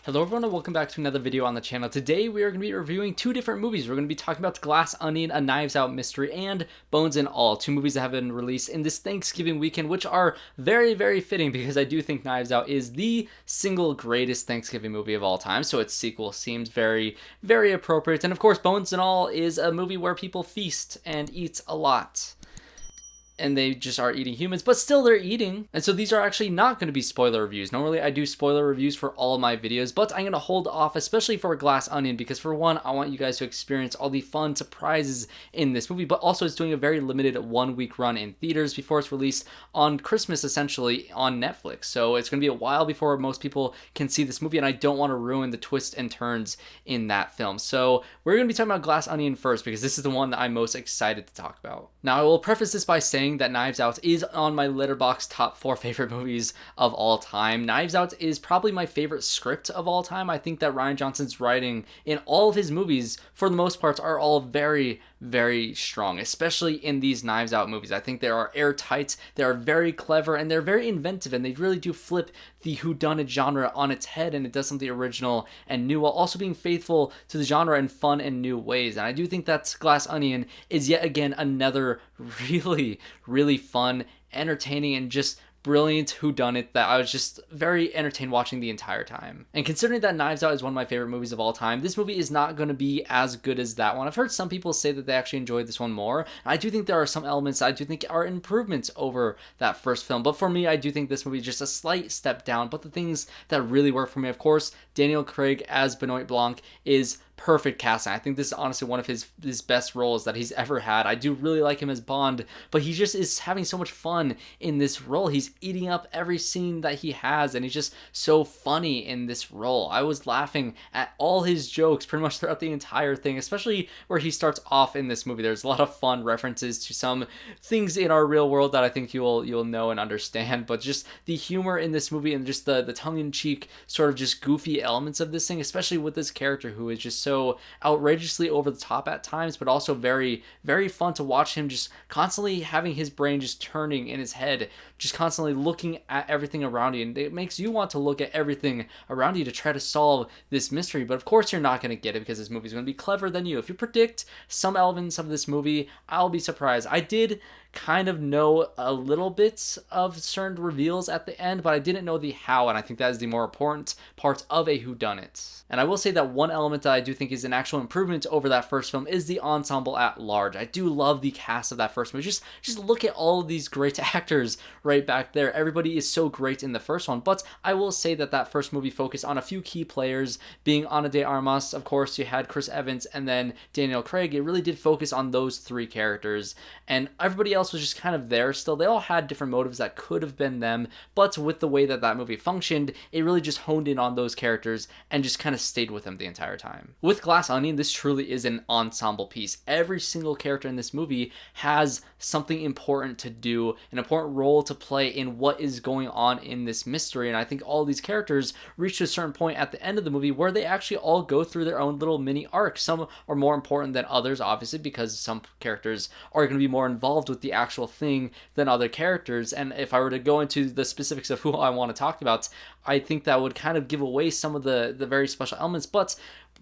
Hello everyone and welcome back to another video on the channel. Today we are going to be reviewing two different movies. We're going to be talking about Glass Onion, A Knives Out Mystery, and Bones and All, two movies that have been released in this Thanksgiving weekend, which are very, very fitting because I do think Knives Out is the single greatest Thanksgiving movie of all time, so its sequel seems very, very appropriate. And of course, Bones and All is a movie where people feast and eat a lot. And they just are eating humans, but still they're eating. And so these are actually not going to be spoiler reviews. Normally I do spoiler reviews for all of my videos, but I'm going to hold off, especially for Glass Onion, because for one, I want you guys to experience all the fun surprises in this movie, but also it's doing a very limited 1 week run in theaters before it's released on Christmas, essentially, on Netflix. So it's going to be a while before most people can see this movie, and I don't want to ruin the twists and turns in that film. So we're going to be talking about Glass Onion first, because this is the one that I'm most excited to talk about. Now, I will preface this by saying that Knives Out is on my Letterboxd top 4 favorite movies of all time. Knives Out is probably my favorite script of all time. I think that Rian Johnson's writing in all of his movies, for the most part, are all very, very strong, especially in these Knives Out movies. I think they are airtight, they are very clever, and they're very inventive, and they really do flip the whodunit genre on its head, and it does something original and new while also being faithful to the genre in fun and new ways. And I do think that Glass Onion is yet again another really, really fun, entertaining, and just brilliant whodunit that I was just very entertained watching the entire time. And considering that Knives Out is one of my favorite movies of all time, this movie is not going to be as good as that one. I've heard some people say that they actually enjoyed this one more. I do think there are some elements I do think are improvements over that first film, but for me, I do think this movie is just a slight step down. But the things that really work for me, of course, Daniel Craig as Benoit Blanc is perfect casting. I think this is honestly one of his best roles that he's ever had. I do really like him as Bond, but he just is having so much fun in this role. He's eating up every scene that he has, and he's just so funny in this role. I was laughing at all his jokes pretty much throughout the entire thing, especially where he starts off in this movie. There's a lot of fun references to some things in our real world that I think you'll know and understand, but just the humor in this movie and just the tongue-in-cheek sort of just goofy elements of this thing, especially with this character who is just so outrageously over the top at times, but also very, very fun to watch him just constantly having his brain just turning in his head, just constantly looking at everything around you, and it makes you want to look at everything around you to try to solve this mystery. But of course you're not going to get it because this movie is going to be clever than you. If you predict some elements of this movie, I'll be surprised. I did kind of know a little bit of certain reveals at the end, but I didn't know the how, and I think that is the more important part of a whodunit. And I will say that one element that I do think is an actual improvement over that first film is the ensemble at large. I do love the cast of that first movie. Just look at all of these great actors right back there. Everybody is so great in the first one, but I will say that that first movie focused on a few key players, being Ana de Armas, of course, you had Chris Evans, and then Daniel Craig. It really did focus on those three characters, and everybody else was just kind of there still. They all had different motives that could have been them, but with the way that that movie functioned, it really just honed in on those characters and just kind of stayed with them the entire time. With Glass Onion, this truly is an ensemble piece. Every single character in this movie has something important to do, an important role to play in what is going on in this mystery, and I think all these characters reach to a certain point at the end of the movie where they actually all go through their own little mini arcs. Some are more important than others, obviously, because some characters are going to be more involved with the actual thing than other characters, and if I were to go into the specifics of who I want to talk about, I think that would kind of give away some of the very special elements. But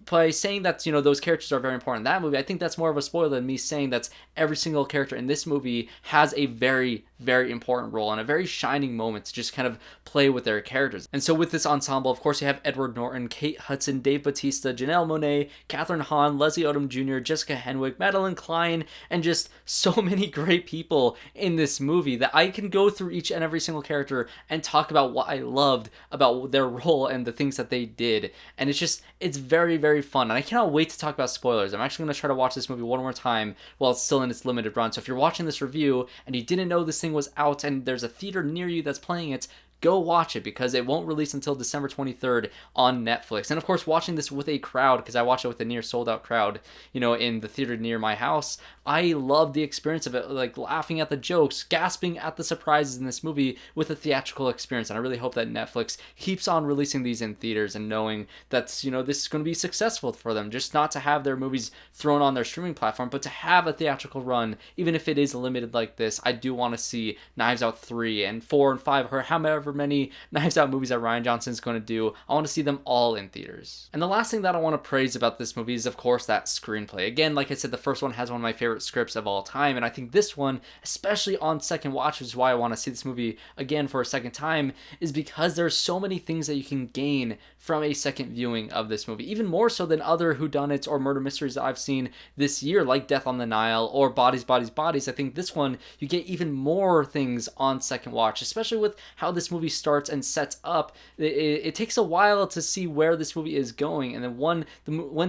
by saying that, you know, those characters are very important in that movie, I think that's more of a spoiler than me saying that every single character in this movie has a very, very important role and a very shining moment to just kind of play with their characters. And so with this ensemble, of course, you have Edward Norton, Kate Hudson, Dave Bautista, Janelle Monáe, Kathryn, Hahn, Leslie Odom Jr., Jessica Henwick, Madelyn, CLine, and just so many great people in this movie that I can go through each and every single character and talk about what I loved about their role and the things that they did. And it's very, very fun, and I cannot wait to talk about spoilers. I'm actually going to try to watch this movie one more time while it's still in its limited run. So if you're watching this review and you didn't know this thing was out and there's a theater near you that's playing it, go watch it, because it won't release until December 23rd on Netflix. And of course, watching this with a crowd, because I watched it with a near sold out crowd, you know, in the theater near my house, I love the experience of it, like laughing at the jokes, gasping at the surprises in this movie with a theatrical experience. And I really hope that Netflix keeps on releasing these in theaters and knowing that, you know, this is going to be successful for them, just not to have their movies thrown on their streaming platform, but to have a theatrical run, even if it is limited like this. I do want to see Knives Out 3 and 4 and 5, or however however many Knives Out movies that Rian Johnson's going to do. I want to see them all in theaters. And the last thing that I want to praise about this movie is, of course, that screenplay. Again, like I said, the first one has one of my favorite scripts of all time, and I think this one, especially on second watch, which is why I want to see this movie again for a second time, is because there's so many things that you can gain from a second viewing of this movie, even more so than other whodunits or murder mysteries that I've seen this year, like Death on the Nile or Bodies, Bodies, Bodies. I think this one, you get even more things on second watch, especially with how this movie starts and sets up. It takes a while to see where this movie is going, and then when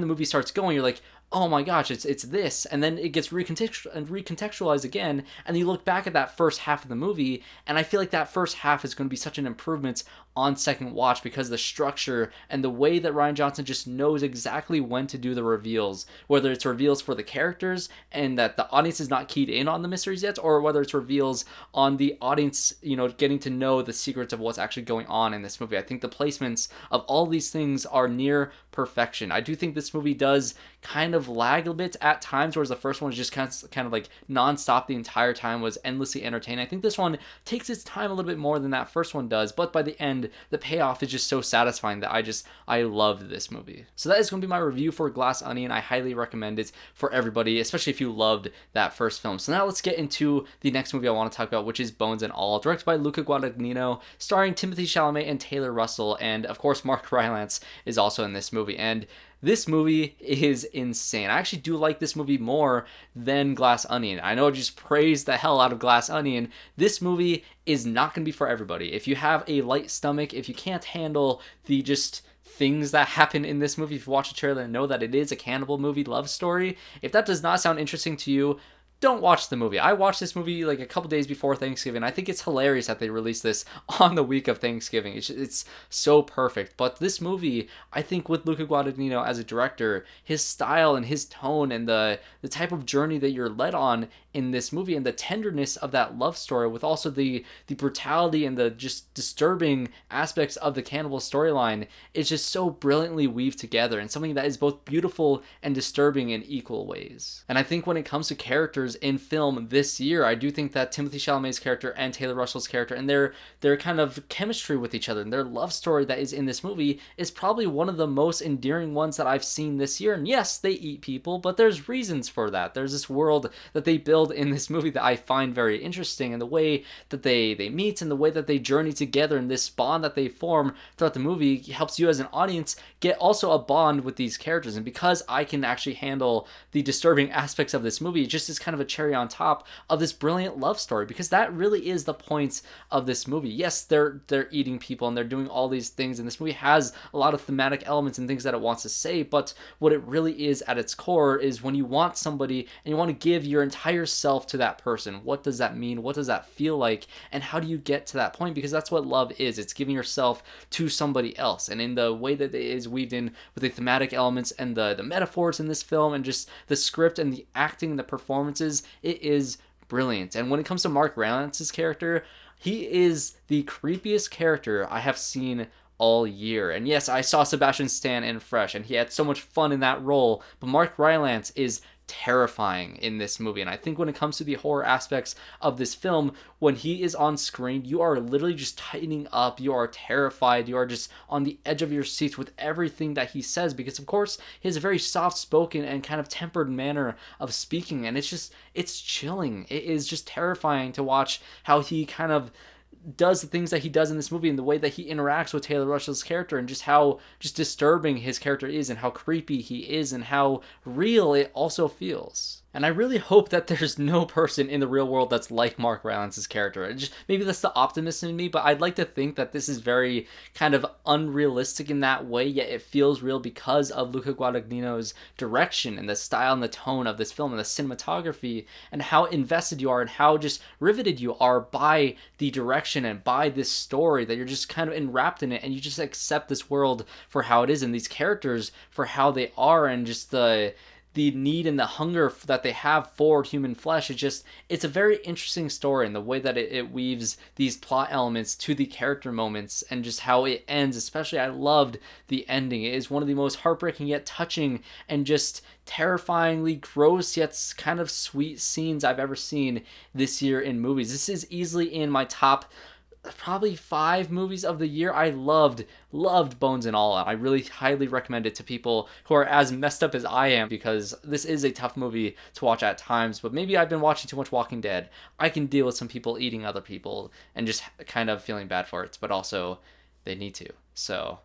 the movie starts going, you're like, oh my gosh, it's this, and then it gets recontextualized again, and you look back at that first half of the movie, and I feel like that first half is going to be such an improvement on second watch because of the structure and the way that Rian Johnson just knows exactly when to do the reveals, whether it's reveals for the characters and that the audience is not keyed in on the mysteries yet, or whether it's reveals on the audience, getting to know the secrets of what's actually going on in this movie. I think the placements of all these things are near perfection. I do think this movie does kind of lag a bit at times, whereas the first one was just kind of like nonstop the entire time, was endlessly entertaining. I think this one takes its time a little bit more than that first one does, but by the end, the payoff is just so satisfying that I loved this movie. So that is going to be my review for Glass Onion. I highly recommend it for everybody, especially if you loved that first film. So now let's get into the next movie I want to talk about, which is Bones and All, directed by Luca Guadagnino, starring Timothée Chalamet and Taylor Russell, and of course Mark Rylance is also in this movie. And this movie is insane. I actually do like this movie more than Glass Onion. I know I just praised the hell out of Glass Onion. This movie is not going to be for everybody. If you have a light stomach, if you can't handle the just things that happen in this movie, if you watch the trailer and know that it is a cannibal movie love story, if that does not sound interesting to you, don't watch the movie. I watched this movie like a couple days before Thanksgiving. I think it's hilarious that they released this on the week of Thanksgiving. It's so perfect. But this movie, I think with Luca Guadagnino as a director, his style and his tone and the type of journey that you're led on in this movie and the tenderness of that love story, with also the brutality and the just disturbing aspects of the cannibal storyline, is just so brilliantly weaved together, and something that is both beautiful and disturbing in equal ways. And I think when it comes to characters in film this year, I do think that Timothée Chalamet's character and Taylor Russell's character and their kind of chemistry with each other and their love story that is in this movie is probably one of the most endearing ones that I've seen this year. And yes, they eat people, but there's reasons for that. There's this world that they build in this movie that I find very interesting, and the way that they meet and the way that they journey together and this bond that they form throughout the movie helps you as an audience get also a bond with these characters. And because I can actually handle the disturbing aspects of this movie, it just is kind of a cherry on top of this brilliant love story, because that really is the point of this movie. Yes, they're eating people and they're doing all these things, and this movie has a lot of thematic elements and things that it wants to say, but what it really is at its core is when you want somebody and you want to give your entire self to that person, what does that mean? What does that feel like? And how do you get to that point? Because that's what love is. It's giving yourself to somebody else. And in the way that it is weaved in with the thematic elements and the metaphors in this film and just the script and the acting and the performances, it is brilliant. And when it comes to Mark Rylance's character, he is the creepiest character I have seen all year. And yes, I saw Sebastian Stan in Fresh, and he had so much fun in that role, but Mark Rylance is terrifying in this movie. And I think when it comes to the horror aspects of this film, when he is on screen, you are literally just tightening up, you are terrified, you are just on the edge of your seats with everything that he says, because of course he has a very soft spoken and kind of tempered manner of speaking, and it's chilling. It is just terrifying to watch how he kind of does the things that he does in this movie and the way that he interacts with Taylor Russell's character, and just how just disturbing his character is and how creepy he is and how real it also feels. And I really hope that there's no person in the real world that's like Mark Rylance's character. Maybe that's the optimist in me, but I'd like to think that this is very kind of unrealistic in that way, yet it feels real because of Luca Guadagnino's direction and the style and the tone of this film and the cinematography, and how invested you are and how just riveted you are by the direction and by this story, that you're just kind of enwrapped in it and you just accept this world for how it is and these characters for how they are, and just the need and the hunger that they have for human flesh. It's a very interesting story, and the way that it weaves these plot elements to the character moments and just how it ends. Especially, I loved the ending. It is one of the most heartbreaking yet touching and just terrifyingly gross yet kind of sweet scenes I've ever seen this year in movies. This is easily in my top probably 5 movies of the year. I loved Bones and All. I really highly recommend it to people who are as messed up as I am, because this is a tough movie to watch at times, but maybe I've been watching too much Walking Dead. I can deal with some people eating other people and just kind of feeling bad for it, but also they need to. So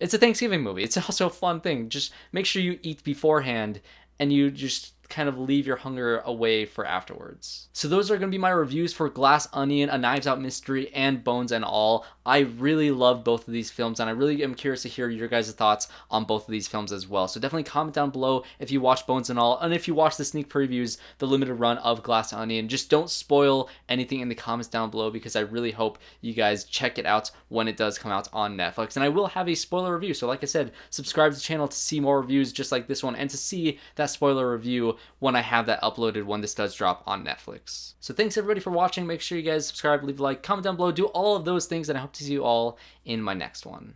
it's a Thanksgiving movie. It's also a fun thing. Just make sure you eat beforehand and you just kind of leave your hunger away for afterwards. So those are going to be my reviews for Glass Onion, A Knives Out Mystery, and Bones and All. I really love both of these films, and I really am curious to hear your guys' thoughts on both of these films as well. So definitely comment down below if you watched Bones and All, and if you watched the sneak previews, the limited run of Glass Onion. Just don't spoil anything in the comments down below, because I really hope you guys check it out when it does come out on Netflix. And I will have a spoiler review, so like I said, subscribe to the channel to see more reviews just like this one, and to see that spoiler review when I have that uploaded when this does drop on Netflix. So thanks everybody for watching. Make sure you guys subscribe, leave a like, comment down below, do all of those things, and I hope to see you all in my next one.